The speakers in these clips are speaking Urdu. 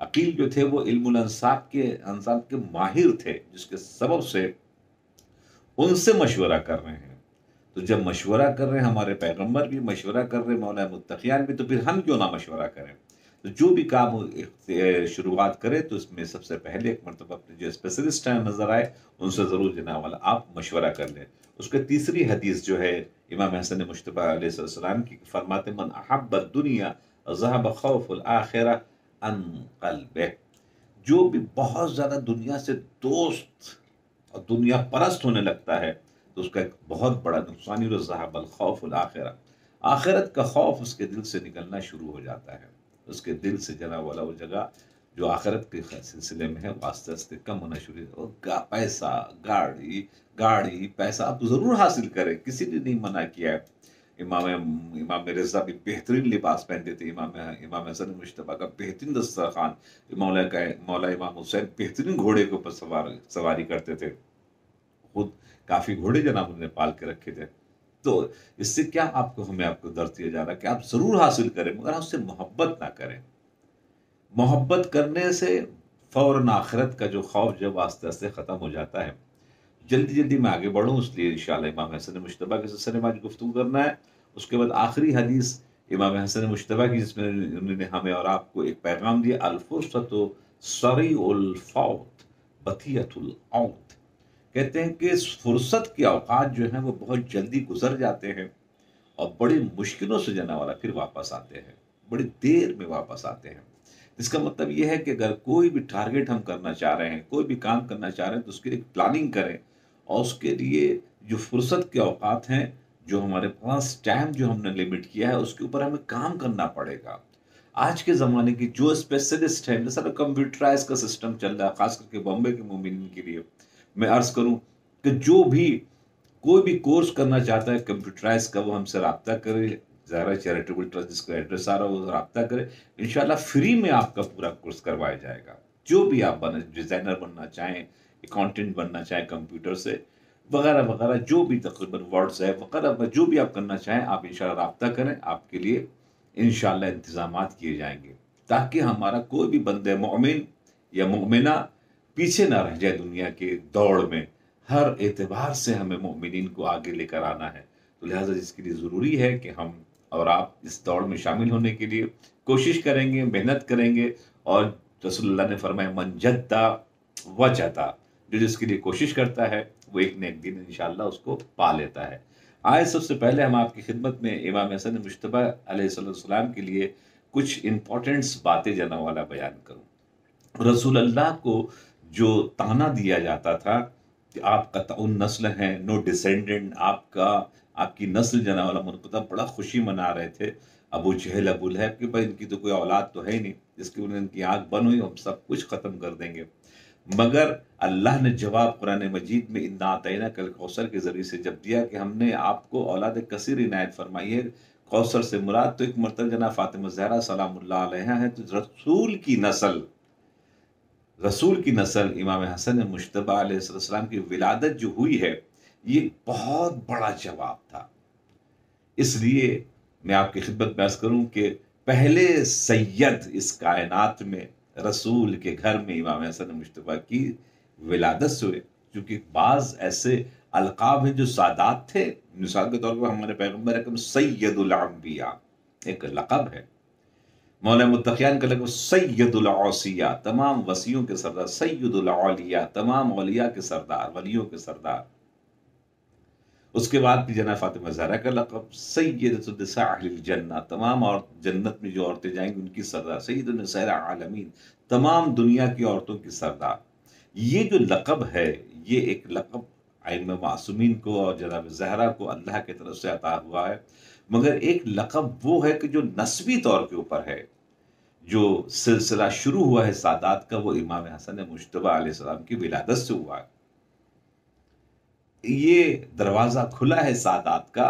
عقیل جو تھے وہ علم الانساب کے ماہر تھے، جس کے سبب سے ان سے مشورہ کر رہے ہیں۔ تو جب مشورہ کر رہے ہیں، ہمارے پیغمبر بھی مشورہ کر رہے ہیں، مولا متقیان بھی، تو پھر ہم کیوں نہ مشورہ کریں؟ تو جو بھی کام شروعات کرے تو اس میں سب سے پہلے ایک مرتبہ اپنے جو اسپیشلسٹ ہیں نظر آئے، ان سے ضرور جناب والا آپ مشورہ کر لیں۔ اس کے تیسری حدیث جو ہے امام حسن مجتبی علیہ السلام کی، فرماتے من احب الدنیا ذهب خوف الآخرہ عن قلبہ، جو بھی بہت زیادہ دنیا سے دوست اور دنیا پرست ہونے لگتا ہے تو اس کا ایک بہت بڑا نقصان ہی ذهب الخوف الآخرہ، آخرت کا خوف اس کے دل سے نکلنا شروع ہو جاتا ہے، اس کے دل سے جناب والا وہ جگہ جو آخرت کے سلسلے میں ہے وہ آہستہ آہستہ کم ہونا شروع ہو۔ پیسہ، گاڑی پیسہ آپ ضرور حاصل کریں، کسی نے نہیں منع کیا ہے۔ امام رضا بھی بہترین لباس پہنتے تھے، امام حسن مجتبیٰ کا بہترین دسترخوان، مولا امام حسین بہترین گھوڑے کے اوپر سواری کرتے تھے، خود کافی گھوڑے جناب انہوں نے پال کے رکھے تھے۔ تو اس سے کیا ہمیں آپ کو درس دیا جا رہا ہے کہ آپ ضرور حاصل کریں، مگر آپ سے محبت نہ کریں۔ محبت کرنے سے فوراً آخرت کا جو خوف جب آہستہ آہستہ ختم ہو جاتا ہے۔ جلدی میں آگے بڑھوں، اس لیے انشاءاللہ امام حسن مجتبیٰ کے سلسلے میں آج گفتگو کرنا ہے۔ اس کے بعد آخری حدیث امام حسن مجتبیٰ کی، جس میں انہوں نے ہمیں اور آپ کو ایک پیغام دیا، الفرصۃ سریع الفوت بطیۃ العود، کہتے ہیں کہ فرصت کے اوقات جو ہیں وہ بہت جلدی گزر جاتے ہیں اور بڑی مشکلوں سے جانے والا پھر واپس آتے ہیں، بڑی دیر میں واپس آتے ہیں۔ اس کا مطلب یہ ہے کہ اگر کوئی بھی ٹارگٹ ہم کرنا چاہ رہے ہیں، کوئی بھی کام کرنا چاہ رہے ہیں، تو اس کے لیے پلاننگ کریں، اور اس کے لیے جو فرصت کے اوقات ہیں، جو ہمارے پاس ٹائم جو ہم نے لمٹ کیا ہے، اس کے اوپر ہمیں کام کرنا پڑے گا۔ آج کے زمانے کی جو اسپیشلسٹ ہیں، مثلا کمپیوٹرائز کا سسٹم چل رہا ہے، خاص کر کے بامبے کے مومنین کے لیے میں عرض کروں کہ جو بھی کوئی بھی کورس کرنا چاہتا ہے کمپیوٹرائز کا، وہ ہم سے رابطہ کرے، ظاہر چیریٹیبل ٹرسٹ جس کا ایڈریس آ رہا ہے وہ رابطہ کرے، انشاءاللہ فری میں آپ کا پورا کورس کروایا جائے گا۔ جو بھی آپ ڈیزائنر بننا چاہیں، اکاؤنٹنٹ بننا چاہیں کمپیوٹر سے وغیرہ وغیرہ، جو بھی تقریباً ورڈز ہے وغیرہ، جو بھی آپ کرنا چاہیں آپ انشاءاللہ رابطہ کریں، آپ کے لیے انشاءاللہ انتظامات کیے جائیں گے، تاکہ ہمارا کوئی بھی بندہ مومن یا مومنہ پیچھے نہ رہ جائے دنیا کے دوڑ میں۔ ہر اعتبار سے ہمیں مومنین کو آگے لے کر آنا ہے، تو لہٰذا اس کے لیے ضروری ہے کہ ہم اور آپ اس دوڑ میں شامل ہونے کے لیے کوشش کریں گے، محنت کریں گے، اور رسول اللہ نے فرمایا من جدہ وجدہ، جو جس کے لیے کوشش کرتا ہے وہ ایک نہ ایک دن انشاءاللہ اس کو پا لیتا ہے۔ آئے سب سے پہلے ہم آپ کی خدمت میں امام حسن مجتبیٰ علیہ السلام کے لیے کچھ امپورٹنٹس باتیں جناب والا بیان کروں۔ رسول اللہ کو جو طعنہ دیا جاتا تھا کہ آپ قطع النسل ہیں، نو ڈیسینڈنٹ، آپ کی نسل جناب والا منقطع، بڑا خوشی منا رہے تھے ابو جہل ابو لہب کہ بھائی ان کی تو کوئی اولاد تو ہے ہی نہیں، جس کی ان کی آنکھ بند ہوئی ہم سب کچھ ختم کر دیں گے۔ مگر اللہ نے جواب قرآن مجید میں انا اعطیناک الکوثر کے ذریعے سے جب دیا کہ ہم نے آپ کو اولاد کثیر عنایت فرمائی ہے، کوثر سے مراد تو ایک مرتبہ جناب فاطمہ زہرا سلام اللہ علیہا ہے، تو رسول کی نسل امام حسن مجتبیٰ علیہ السلام کی ولادت جو ہوئی ہے، یہ بہت بڑا جواب تھا۔ اس لیے میں آپ کی خدمت میں عرض کروں کہ پہلے سید اس کائنات میں رسول کے گھر میں امام حسن مجتبیٰ کی ولادت سے ہوئے، کیونکہ بعض ایسے القاب ہیں جو سادات تھے، مثال کے طور پر ہمارے پیغمبر اکرم سید الانبیاء ایک لقب ہے، مولا متقیان کا لقب سید العوصیہ، تمام وصیوں کے سردار، سید العولیاء، تمام اولیاء کے سردار، ولیوں کے سردار۔ اس کے بعد بھی جناب فاطمہ زہرا کا لقب سیدۃ النساء اہل الجنہ، تمام اور جنت میں جو عورتیں جائیں گی ان کی سردار، سید النساء العالمین، تمام دنیا کی عورتوں کی سردار۔ یہ جو لقب ہے، یہ ایک لقب ائمہ معصومین کو اور جناب زہرا کو اللہ کی طرف سے عطا ہوا ہے، مگر ایک لقب وہ ہے کہ جو نسبی طور کے اوپر ہے، جو سلسلہ شروع ہوا ہے سادات کا، وہ امام حسن مجتبیٰ علیہ السلام کی ولادت سے ہوا ہے۔ یہ دروازہ کھلا ہے سادات کا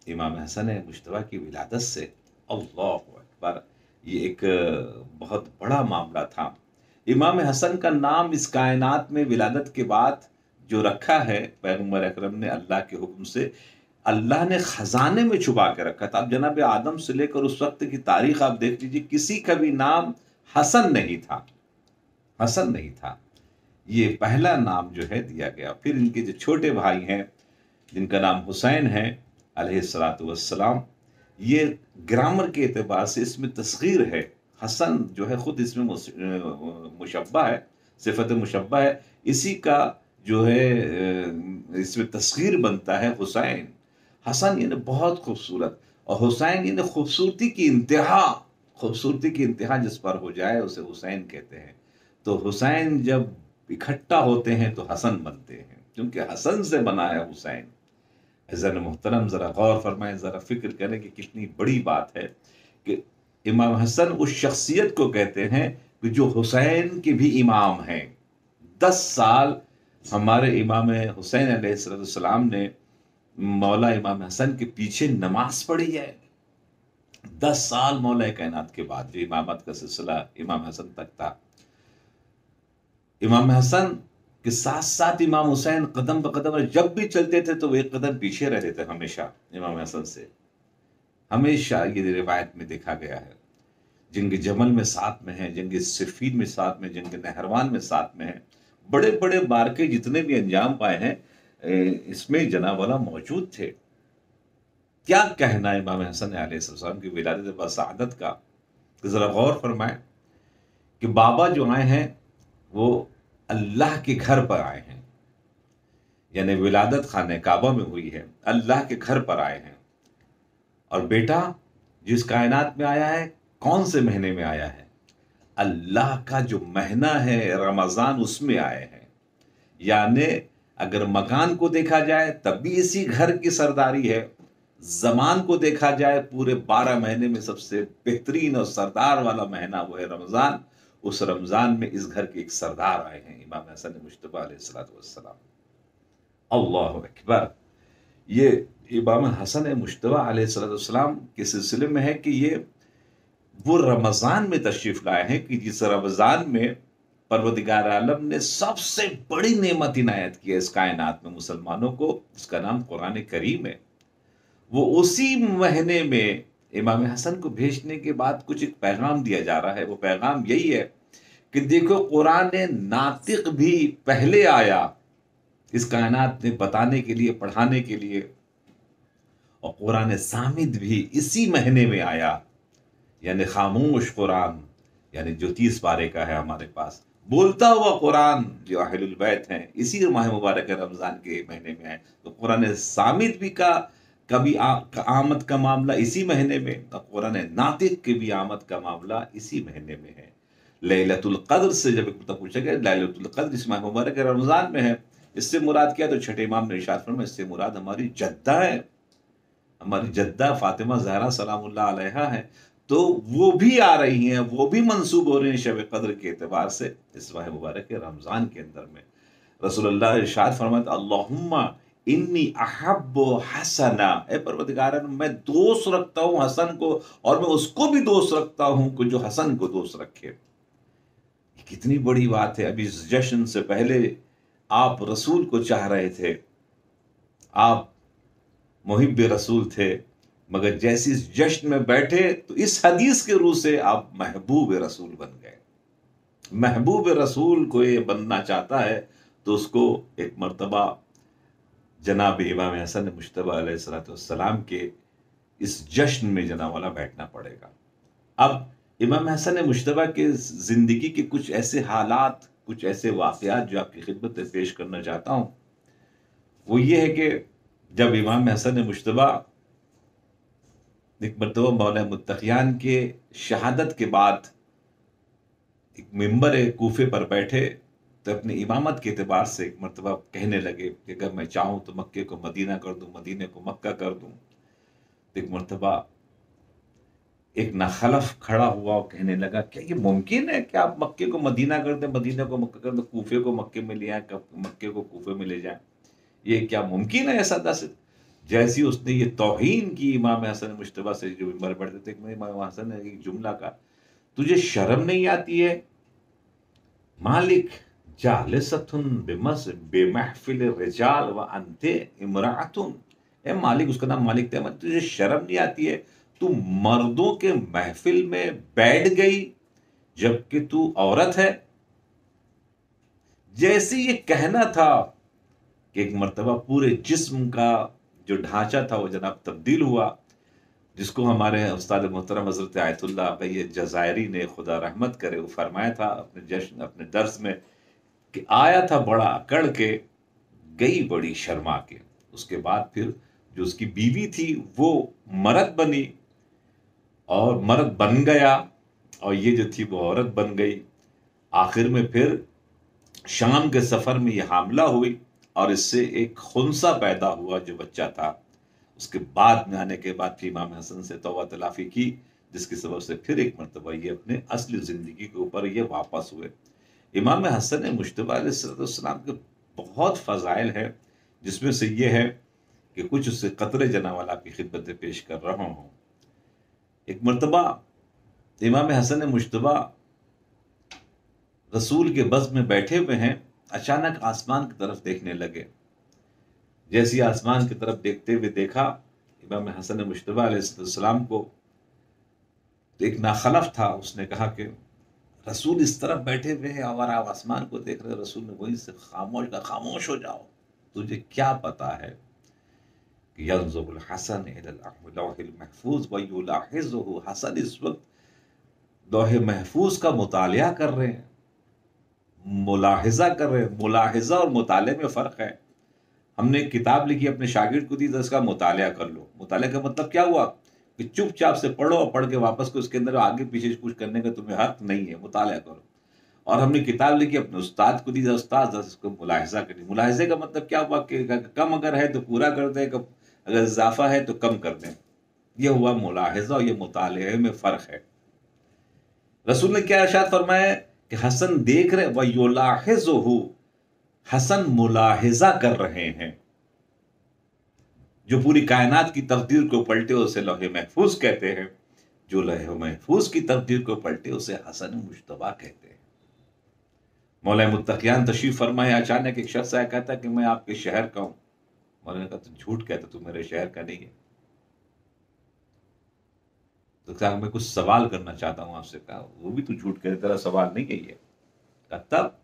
امام حسن مجتبیٰ کی ولادت سے۔ اللہ اکبر، یہ ایک بہت بڑا معاملہ تھا۔ امام حسن کا نام اس کائنات میں ولادت کے بعد جو رکھا ہے پیغمبر اکرم نے اللہ کے حکم سے، اللہ نے خزانے میں چھپا کے رکھا تھا۔ اب جناب آدم سے لے کر اس وقت کی تاریخ آپ دیکھ لیجیے، کسی کا بھی نام حسن نہیں تھا، حسن نہیں تھا، یہ پہلا نام جو ہے دیا گیا۔ پھر ان کے جو چھوٹے بھائی ہیں جن کا نام حسین ہے علیہ الصلاۃ والسلام، یہ گرامر کے اعتبار سے اس میں تصغیر ہے۔ حسن جو ہے خود اس میں مشبہ ہے، صفت مشبہ ہے، اسی کا جو ہے اس میں تصغیر بنتا ہے حسین۔ حسن یعنی بہت خوبصورت، اور حسین یعنی خوبصورتی کی انتہا، خوبصورتی کی انتہا جس پر ہو جائے اسے حسین کہتے ہیں۔ تو حسین جب اکٹھا ہوتے ہیں تو حسن بنتے ہیں، کیونکہ حسن سے بنا ہے حسین۔ عزیزان محترم، ذرا غور فرمائیں، ذرا فکر کریں کہ کتنی بڑی بات ہے کہ امام حسن اس شخصیت کو کہتے ہیں کہ جو حسین کے بھی امام ہیں۔ 10 سال ہمارے امام حسین علیہ السلام نے مولا امام حسن کے پیچھے نماز پڑھی ہے۔ 10 سال مولا کائنات کے بعد جو امامت کا سلسلہ امام حسن تک تھا، امام حسن کے ساتھ ساتھ امام حسین قدم بقدم، جب بھی چلتے تھے تو وہ ایک قدم پیچھے رہتے تھے ہمیشہ امام حسن سے، ہمیشہ یہ روایت میں دیکھا گیا ہے۔ جنگ جمل میں ساتھ میں ہیں، جنگ صفین میں ساتھ میں، جنگ نہروان میں ساتھ میں ہیں، بڑے بڑے مارکے جتنے بھی انجام پائے ہیں اس میں جناب والا موجود تھے۔ کیا کہنا ہے امام حسن علیہ السلام کی ولادت و سعادت کا، ذرا غور فرمائیں کہ بابا جو آئے ہیں وہ اللہ کے گھر پر آئے ہیں، یعنی ولادت خانہ کعبہ میں ہوئی ہے، اللہ کے گھر پر آئے ہیں، اور بیٹا جس کائنات میں آیا ہے کون سے مہینے میں آیا ہے؟ اللہ کا جو مہینہ ہے رمضان، اس میں آئے ہیں۔ یعنی اگر مکان کو دیکھا جائے تب بھی اسی گھر کی سرداری ہے، زمان کو دیکھا جائے پورے 12 مہینے میں سب سے بہترین اور سردار والا مہینہ وہ ہے رمضان۔ اس رمضان میں اس گھر کے ایک سردار آئے ہیں، امام حسن مجتبی علیہ السلام۔ اللہ اکبر! یہ امام حسن مجتبی علیہ السلام کے سلسلے میں ہے کہ یہ وہ رمضان میں تشریف لائے ہیں کہ جس رمضان میں پروردگار عالم نے سب سے بڑی نعمت عنایت کی ہے اس کائنات میں مسلمانوں کو، جس کا نام قرآن کریم ہے۔ وہ اسی مہینے میں امام حسن کو بھیجنے کے بعد کچھ ایک پیغام دیا جا رہا ہے۔ وہ پیغام یہی ہے کہ دیکھو قرآن ناطق بھی پہلے آیا اس کائنات میں بتانے کے لیے، پڑھانے کے لیے، اور قرآن صامت بھی اسی مہینے میں آیا، یعنی خاموش قرآن، یعنی جو 30 پارے کا ہے ہمارے پاس، بولتا ہوا قرآن جو اہل البیت ہیں اسی ماہ مبارک رمضان کے مہینے میں ہے۔ تو قرآن صامت بھی کا کبھی آمد کا معاملہ اسی مہینے میں، اور قرآن ناطق کی بھی آمد کا معاملہ اسی مہینے میں ہے۔ لیلۃ القدر سے جب پوچھا گیا لیلۃ القدر اس ماہ مبارک رمضان میں ہے، اس سے مراد کیا؟ تو چھٹے امام نے ارشاد فرمایا اس سے مراد ہماری جدہ ہے، ہماری جدہ فاطمہ زہرا سلام اللہ علیہا ہے۔ تو وہ بھی آ رہی ہیں، وہ بھی منسوب ہو رہے ہیں شب قدر کے اعتبار سے اس ماہ مبارک رمضان کے اندر میں۔ رسول اللہ ارشاد فرماتے اللہم انی احب حسنا، اے پروردگار میں دوست رکھتا ہوں حسن کو، اور میں اس کو بھی دوست رکھتا ہوں کہ جو حسن کو دوست رکھے۔ کتنی بڑی بات ہے! ابھی اس جشن سے پہلے آپ رسول کو چاہ رہے تھے، آپ محب رسول تھے، مگر جیسی اس جشن میں بیٹھے تو اس حدیث کے روح سے آپ محبوب رسول بن گئے۔ محبوب رسول کو یہ بننا چاہتا ہے تو اس کو ایک مرتبہ جناب امام حسن مجتبی علیہ السلام کے اس جشن میں جناب والا بیٹھنا پڑے گا۔ اب امام حسن مجتبی کے زندگی کے کچھ ایسے حالات، کچھ ایسے واقعات جو آپ کی خدمت میں پیش کرنا چاہتا ہوں، وہ یہ ہے کہ جب امام حسن مجتبی ایک مرتبہ مولا متقیان کے شہادت کے بعد ایک ممبر کوفے پر بیٹھے تو اپنی امامت کے اعتبار سے ایک مرتبہ کہنے لگے کہ اگر میں چاہوں تو مکے کو مدینہ کر دوں، مدینے کو مکہ کر دوں۔ تو ایک مرتبہ ایک ناخلف کھڑا ہوا اور کہنے لگا کیا یہ ممکن ہے کہ آپ مکے کو مدینہ کر دیں، مدینہ کو مکہ کر دیں، کوفے کو مکے میں لے آئیں، مکے کو کوفے میں لے جائیں؟ یہ کیا ممکن ہے ایسا دس؟ جیسی اس نے یہ توہین کی امام حسن مجتبی سے جو ممبر بیٹھتے تھے، امام حسن نے ایک جملہ کہا تجھے شرم نہیں آتی ہے؟ مالک جالستن بمحفل الرجال وانت امرأتن، اے مالک، اس کا نام مالک تھا، تجھے شرم نہیں آتی ہے؟ تو مردوں کے محفل میں بیٹھ گئی جبکہ تو عورت ہے. جیسے یہ کہنا تھا کہ ایک مرتبہ پورے جسم کا جو ڈھانچہ تھا وہ جناب تبدیل ہوا، جس کو ہمارے استاد محترم حضرت آیت اللہ بھائی جزائری نے خدا رحمت کرے وہ فرمایا تھا اپنے جشن اپنے درس میں کہ آیا تھا بڑا اکڑ کے، گئی بڑی شرما کے. اس کے بعد پھر جو اس کی بیوی تھی وہ مرد بنی اور مرد بن گیا، اور یہ جو تھی وہ عورت بن گئی. آخر میں پھر شام کے سفر میں یہ حاملہ ہوئی اور اس سے ایک خنثی پیدا ہوا جو بچہ تھا. اس کے بعد میں آنے کے بعد پھر امام حسن سے توبہ تلافی کی، جس کی سبب سے پھر ایک مرتبہ یہ اپنے اصلی زندگی کے اوپر یہ واپس ہوئے. امام حسن مجتبیٰ علیہ السلام کے بہت فضائل ہے، جس میں سے یہ ہے کہ کچھ اس سے قطرے جنا والا آپ کی خدمت میں پیش کر رہا ہوں. ایک مرتبہ امام حسن مجتبیٰ رسول کے بزم میں بیٹھے ہوئے ہیں، اچانک آسمان کی طرف دیکھنے لگے. جیسی آسمان کی طرف دیکھتے ہوئے دیکھا امام حسن مجتبیٰ علیہ السلام کو، تو ایک ناخلف تھا. اس نے کہا کہ رسول اس طرف بیٹھے ہوئے ہیں اور آپ آسمان کو دیکھ رہے. رسول نے وہیں سے خاموش ہو جاؤ، تجھے کیا پتا ہے کہ ینظر الحسن الی اللوح المحفوظ ویلاحظہ. حسن اس وقت لوح محفوظ کا مطالعہ کر رہے ہیں، ملاحظہ کر رہے ہیں. ملاحظہ اور مطالعے میں فرق ہے. ہم نے ایک کتاب لکھی اپنے شاگرد کو دی تو اس کا مطالعہ کر لو. مطالعہ کا مطلب کیا ہوا کہ چپ چاپ سے پڑھو اور پڑھ کے واپس کو اس کے اندر آگے پیچھے کچھ کرنے کا تمہیں حق نہیں ہے، مطالعہ کرو. اور ہم نے کتاب لکھی اپنے استاد کو دی، استاد اس کو ملاحظہ کری. ملاحظے کا مطلب کیا ہوا کہ کم اگر ہے تو پورا کر دیں، اگر اضافہ ہے تو کم کر دیں. یہ ہوا ملاحظہ اور یہ مطالعے میں فرق ہے. رسول نے کیا ارشاد فرمایا کہ حسن دیکھ رہے وَيُلَاحِظُهُ، حسن ملاحظہ کر رہے ہیں. جو پوری کائنات کی تقدیر کو پلٹے اسے لوح محفوظ کہتے ہیں، جو لوح محفوظ کی تقدیر کو پلٹے اسے حسن مجتبیٰ کہتے ہیں. مولا متقیان تشریف فرمائے، اچانک ایک شخص آیا کہتا کہ میں آپ کے شہر کا ہوں. مولانا نے کہا تو جھوٹ کہتا، تو میرے شہر کا نہیں ہے. تو کہا میں کچھ سوال کرنا چاہتا ہوں آپ سے. کہا وہ بھی تو جھوٹ کہتا، تیرا سوال نہیں ہے یہ. کہا تب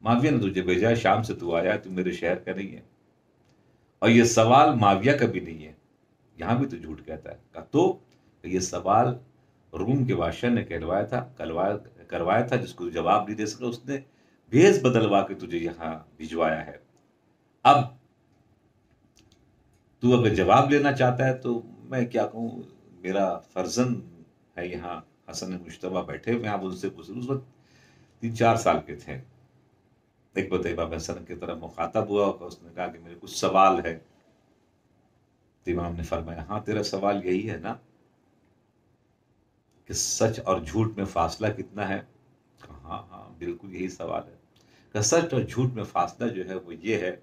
معاویہ نے تجھے بھیجا ہے، شام سے تو آیا، تو میرے شہر کا نہیں ہے، اور یہ سوال معاویہ کا بھی نہیں ہے، یہاں بھی تو جھوٹ کہتا ہے. کہا تو یہ سوال روم کے بادشاہ نے کروایا تھا، جس کو جواب نہیں دے سکا، اس نے بھیس بدلوا کے تجھے یہاں بھجوایا ہے. اب تو اگر جواب لینا چاہتا ہے تو میں کیا کہوں، میرا فرزند ہے یہاں حسن مجتبیٰ بیٹھے ہوئے، آپ ان سے پوچھ. اس وقت 3-4 سال کے تھے. ایک بات امام حسن کی طرف مخاطب ہوا، اس نے کہا کہ میرے کچھ سوال ہے. تو امام نے فرمایا ہاں تیرا سوال یہی ہے نا کہ سچ اور جھوٹ میں فاصلہ کتنا ہے. ہاں ہاں بالکل یہی سوال ہے. کہ سچ اور جھوٹ میں فاصلہ جو ہے وہ یہ ہے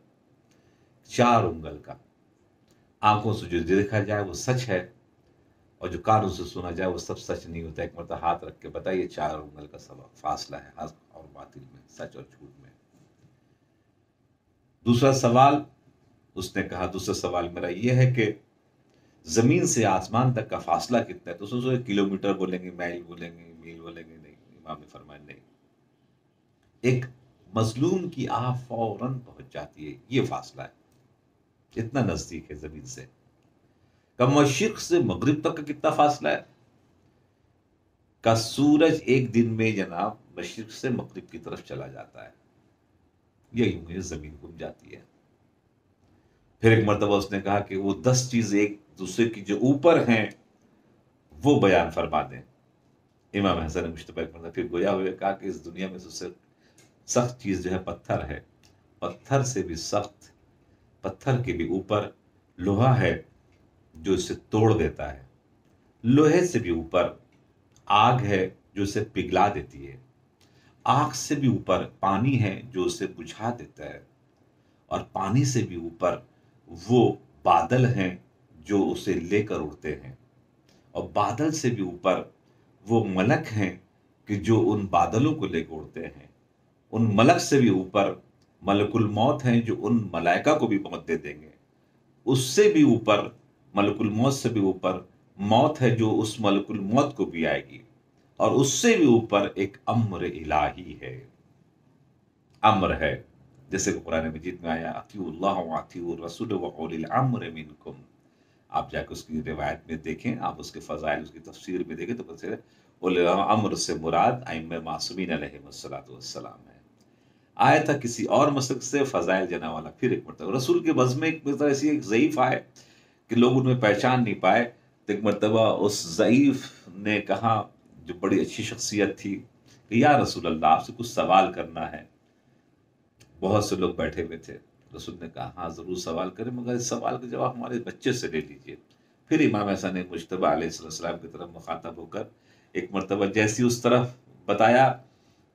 4 انگل کا. آنکھوں سے جو دیکھا جائے وہ سچ ہے، اور جو کانوں سے سنا جائے وہ سب سچ نہیں ہوتا. ایک مرتبہ ہاتھ رکھ کے بتائیے 4 انگل کا فاصلہ ہے حق اور باطل میں، سچ اور جھوٹ میں. دوسرا سوال اس نے کہا، دوسرا سوال میرا یہ ہے کہ زمین سے آسمان تک کا فاصلہ کتنا ہے. تو سوچو کلومیٹر بولیں گے، میل بولیں گے، میل بولیں گے. نہیں، امام نے فرمایا نہیں، ایک مظلوم کی آہ فوراً پہنچ جاتی ہے، یہ فاصلہ ہے، اتنا نزدیک ہے زمین سے. کہ مشرق سے مغرب تک کا کتنا فاصلہ ہے؟ کا سورج ایک دن میں جناب مشرق سے مغرب کی طرف چلا جاتا ہے، یہ یوں ہی زمین گھوم جاتی ہے. پھر ایک مرتبہ اس نے کہا کہ وہ 10 چیزیں ایک دوسرے کی جو اوپر ہیں وہ بیان فرما دیں. امام حسن مجتبیٰ پھر گویا ہوئے کہا کہ اس دنیا میں سب سے سخت چیز جو ہے پتھر ہے، پتھر سے بھی سخت، پتھر کے بھی اوپر لوہا ہے جو اسے توڑ دیتا ہے. لوہے سے بھی اوپر آگ ہے جو اسے پگھلا دیتی ہے. آگ سے بھی اوپر پانی ہے جو اسے بجھا دیتا ہے. اور پانی سے بھی اوپر وہ بادل ہیں جو اسے لے کر اڑتے ہیں. اور بادل سے بھی اوپر وہ ملک ہیں کہ جو ان بادلوں کو لے کے اڑتے ہیں. ان ملک سے بھی اوپر ملک الموت ہیں جو ان ملائکہ کو بھی موت دے دیں گے. اس سے بھی اوپر ملک الموت سے بھی اوپر موت ہے جو اس ملک الموت کو بھی آئے گی. اور اس سے بھی اوپر ایک امر الہی ہے، امر ہے، جیسے کہ قرآن مجید میں آیا اطیعوا اللہ واطیعوا الرسول واولی الامر منکم. آپ جا کے اس کی روایت میں دیکھیں، آپ اس کے فضائل، اس کی تفسیر میں دیکھیں تو پتہ چلے اولی الامر سے مراد ائمہ معصومین علیہم الصلوۃ والسلام ہے. آیا تھا کسی اور مسلک سے فضائل جنا والا، پھر ایک مرتبہ رسول کے بزم میں ایک مرتبہ ایسی ایک ضعیف آئے کہ لوگ ان میں پہچان نہیں پائے. تو ایک مرتبہ اس ضعیف نے کہا، جو بڑی اچھی شخصیت تھی، کہ یا رسول اللہ آپ سے کچھ سوال کرنا ہے. بہت سے لوگ بیٹھے ہوئے تھے. رسول نے کہا ہاں ضرور سوال کریں، مگر اس سوال کا جواب ہمارے بچے سے لے لیجئے. پھر امام حسن مجتبیٰ علیہ السلام کی طرف مخاطب ہو کر ایک مرتبہ جیسی اس طرف بتایا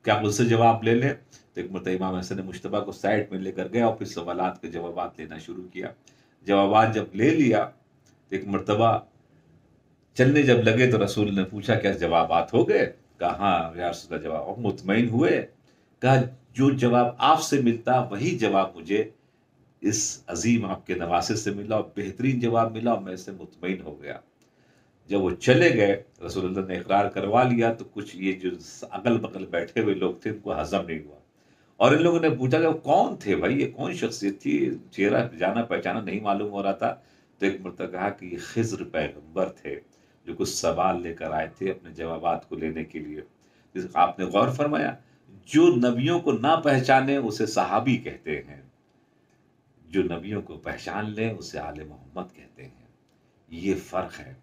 کہ آپ اس سے جواب لے لیں، تو ایک مرتبہ امام حسن مجتبیٰ کو سائڈ میں لے کر گیا اور پھر سوالات کے جوابات لینا شروع کیا. جوابات جب لے لیا تو ایک مرتبہ چلنے جب لگے تو رسول نے پوچھا کیا جوابات ہو گئے؟ کہا ہاں یا رسول اللہ جواب. اور مطمئن ہوئے؟ کہا جو جواب آپ سے ملتا وہی جواب مجھے اس عظیم آپ کے نواسے سے ملا، اور بہترین جواب ملا، اور میں اس سے مطمئن ہو گیا. جب وہ چلے گئے رسول اللہ نے اقرار کروا لیا، تو کچھ یہ جو اگل بغل بیٹھے ہوئے لوگ تھے ان کو ہضم نہیں ہوا، اور ان لوگوں نے پوچھا کہ وہ کون تھے بھائی، یہ کون شخصیت تھی، چہرہ جانا پہچانا نہیں معلوم ہو رہا تھا. تو ایک مرتبہ کہا کہ یہ خضر پیغمبر تھے جو کچھ سوال لے کر آئے تھے اپنے جوابات کو لینے کے لیے. آپ نے غور فرمایا، جو نبیوں کو نہ پہچانے اسے صحابی کہتے ہیں، جو نبیوں کو پہچان لیں اسے آل محمد کہتے ہیں. یہ فرق ہے.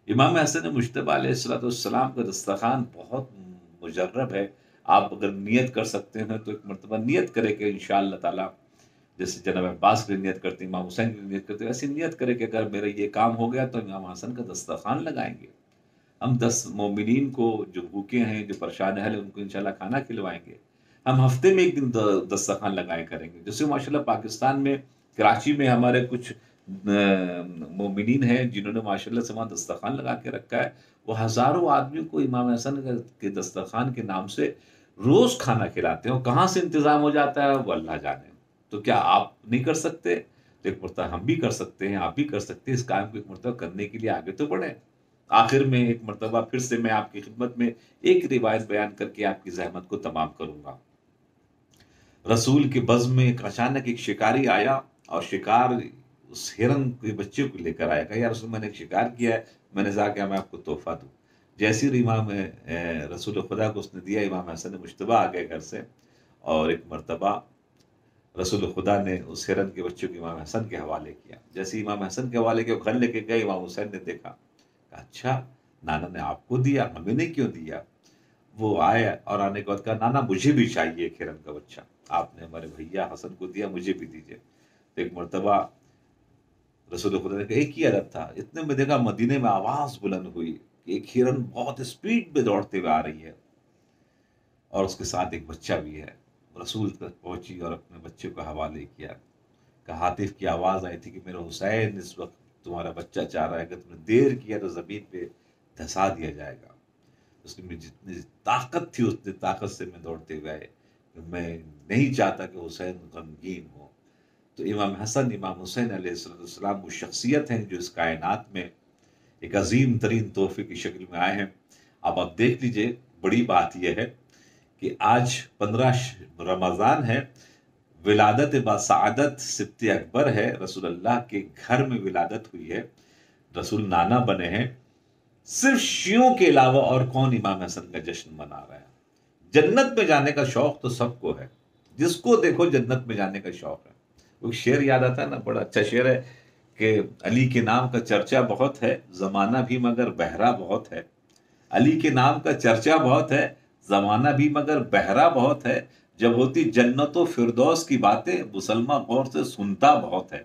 امام حسن مجتبیٰ علیہ السلام کا دسترخوان بہت مجرب ہے. آپ اگر نیت کر سکتے ہیں تو ایک مرتبہ نیت کرے کہ انشاءاللہ تعالیٰ، جیسے جناب عباس کی نیت کرتے، امام حسین کی نیت کرتے، ایسی نیت کرے کہ اگر میرا یہ کام ہو گیا تو امام حسن کا دسترخوان لگائیں گے. ہم 10 مومنین کو جو بھوکے ہیں، جو پریشان ہیں، ان کو انشاءاللہ کھانا کھلوائیں گے. ہم ہفتے میں ایک دن دسترخوان لگائے کریں گے. جیسے ماشاءاللہ پاکستان میں کراچی میں ہمارے کچھ مومنین ہیں جنہوں نے ماشاءاللہ سے وہاں دسترخوان لگا کے رکھا ہے. وہ ہزاروں آدمیوں کو امام حسن کے دسترخوان کے نام سے روز کھانا کھلاتے ہیں. اور کہاں سے انتظام ہو جاتا ہے وہ اللہ جانے. تو کیا آپ نہیں کر سکتے؟ تو ایک مرتبہ ہم بھی کر سکتے ہیں، آپ بھی کر سکتے ہیں. اس کام کو ایک مرتبہ کرنے کے لیے آگے تو بڑھیں. آخر میں ایک مرتبہ پھر سے میں آپ کی خدمت میں ایک روایت بیان کر کے آپ کی زحمت کو تمام کروں گا. رسول کے بزم میں ایک اچانک ایک شکاری آیا، اور شکار اس ہرن کے بچے کو لے کر آیا. کہا یا رسول میں نے ایک شکار کیا ہے، میں نے کہا کہ میں آپ کو تحفہ دوں. جیسی امام رسول خدا کو اس نے دیا، امام حسن مجتبیٰ آ گئے گھر سے، اور ایک مرتبہ رسول خدا نے اس ہرن کے بچے کو امام حسن کے حوالے کیا. جیسے امام حسن کے حوالے کے گھر لے کے گئے، امام حسین نے دیکھا، کہا اچھا نانا نے آپ کو دیا، ہمیں نے کیوں دیا؟ وہ آئے اور آنے کے بعد کہا نانا مجھے بھی چاہیے ایک ہرن کا بچہ، آپ نے ہمارے بھیا حسن کو دیا، مجھے بھی دیجیے. تو ایک مرتبہ رسول خدا نے کہا ایک ہی عدد تھا. اتنے میں دیکھا مدینے میں آواز بلند ہوئی کہ ایک ہرن بہت اسپیڈ میں دوڑتے ہوئے آ رہی ہے، اور اس کے ساتھ ایک بچہ بھی ہے. رسول تک پہنچی اور اپنے بچے کو حوالے کیا. کہ ہاتف کی آواز آئی تھی کہ میرا حسین اس وقت تمہارا بچہ چاہ رہا ہے کہ تم نے دیر کیا تو زمین پہ دھسا دیا جائے گا. اس میں جتنی طاقت تھی اتنی طاقت سے میں دوڑتے ہوئے آئے کہ میں نہیں چاہتا کہ حسین غمگین ہو. تو امام حسن امام حسین علیہ السلام وہ شخصیت ہیں جو اس کائنات میں ایک عظیم ترین تحفے کی شکل میں آئے ہیں. اب آپ دیکھ لیجئے، بڑی بات یہ ہے کہ آج 15 رمضان ہے، ولادت بسعادت سبت اکبر ہے، رسول اللہ کے گھر میں ولادت ہوئی ہے، رسول نانا بنے ہیں. صرف شیعوں کے علاوہ اور کون امام حسن کا جشن منا رہا ہے؟ جنت میں جانے کا شوق تو سب کو ہے، جس کو دیکھو جنت میں جانے کا شوق ہے. وہ شعر یاد آتا ہے نا، بڑا اچھا شعر ہے کہ علی کے نام کا چرچا بہت ہے، زمانہ بھی مگر بہرا بہت ہے. علی کے نام کا چرچا بہت ہے، زمانہ بھی مگر بہرا بہت ہے. جب ہوتی جنت و فردوس کی باتیں مسلمان غور سے سنتا بہت ہے.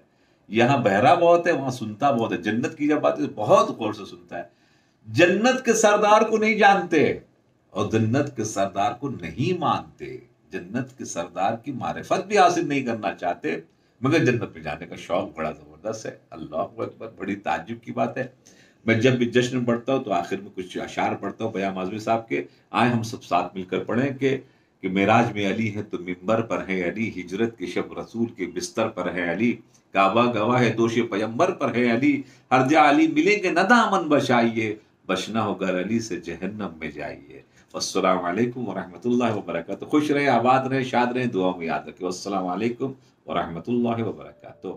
یہاں بہرا بہت ہے، وہاں سنتا بہت ہے. جنت کی جب باتیں بہت غور سے سنتا ہے. جنت کے سردار کو نہیں جانتے اور جنت کے سردار کو نہیں مانتے. جنت کے سردار کی معرفت بھی حاصل نہیں کرنا چاہتے، مگر جنت میں جانے کا شوق بڑا زبردست ہے. اللہ اکبر، بڑی تعجب کی بات ہے. میں جب بھی جشن پڑھتا ہوں تو آخر میں کچھ اشعار پڑھتا ہوں بیاں ماظمی صاحب کے. آئے ہم سب ساتھ مل کر پڑھیں کہ معراج میں علی ہے تو منبر پر ہے علی، ہجرت کے شب رسول کے بستر پر ہے علی، کعبہ گواہ ہے دوش پیمبر پر ہے علی، ہر جا علی ملیں گے نہ دامن بچائیے، بچنا ہو گر علی سے جہنم میں جائیے۔ السلام علیکم ورحمۃ اللہ وبرکاتہ۔ خوش رہیں، آباد رہیں، شاد رہیں، دعا میں یاد رکھیں۔ السلام علیکم ورحمۃ اللہ وبرکاتہ۔